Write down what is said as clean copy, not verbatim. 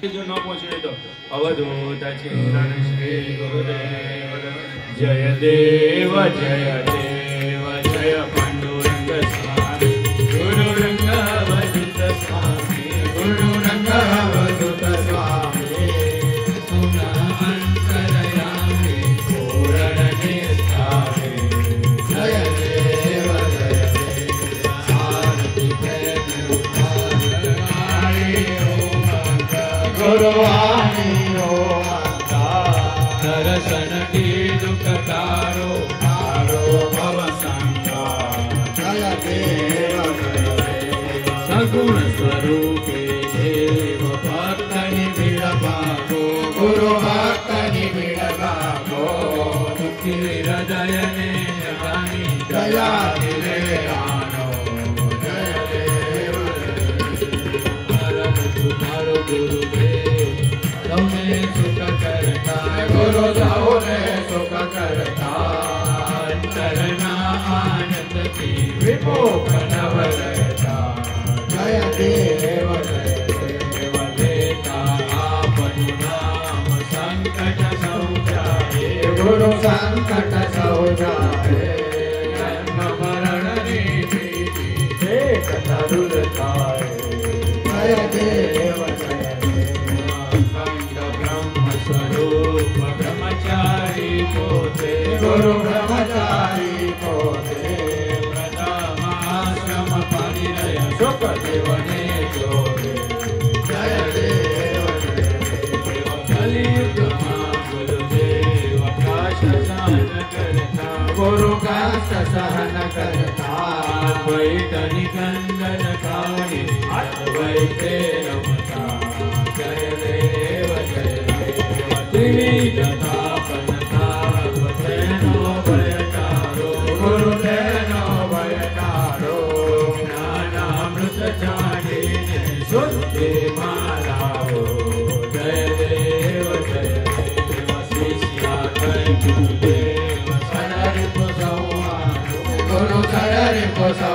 जो न पहुंचे तो अवधूत चिंतन श्री गुरुदेव जय देव जय देव जय पांडुरंग स्वामी गुरुरंग अवधूत स्वामी गुरुरंग अवधूत स्वामी सुना अंतरयामी पूर्ण निष्ठामि जय देव आरती प्रेम गुरुवाणी हो दर्शन की दुख तारो तारो भव संसार जय देव सगुण स्वरूपे देव भक्त निबिड़ भागो गुरु भक्त निबिड़ भागो दुखी हृदय ने रानी दया दिले आनो जय देव तुम्हारो गुरुदेव तुमने सुख करता गुरु ने सुख करता अंतरना आनंद की विभोग नव रहता जय देव देता आपनु नाम संकट सौ जाए गुरु संकट सौ जाए जन्म मरण नीति एक तरुलताए जय देव स्वरूप ब्रह्मचारी पोते गुरु ब्रह्मचारी पोते प्रथमाश्रम परिणय सुख देवने जोगे जय देव कलियुग गुरुदेव काश सहन करता गुरु काश सहन करता अद्वैत निकंदन काणी अद्वैते रमता जय देव जतापन तारो भयकारो गुरु तेनो भयकारो ज्ञानामृत चारिणे शुद्धि मालाओ जय देव शिष्या जय गुरुदेव सररि पुसौ गुरु सररि पुसौ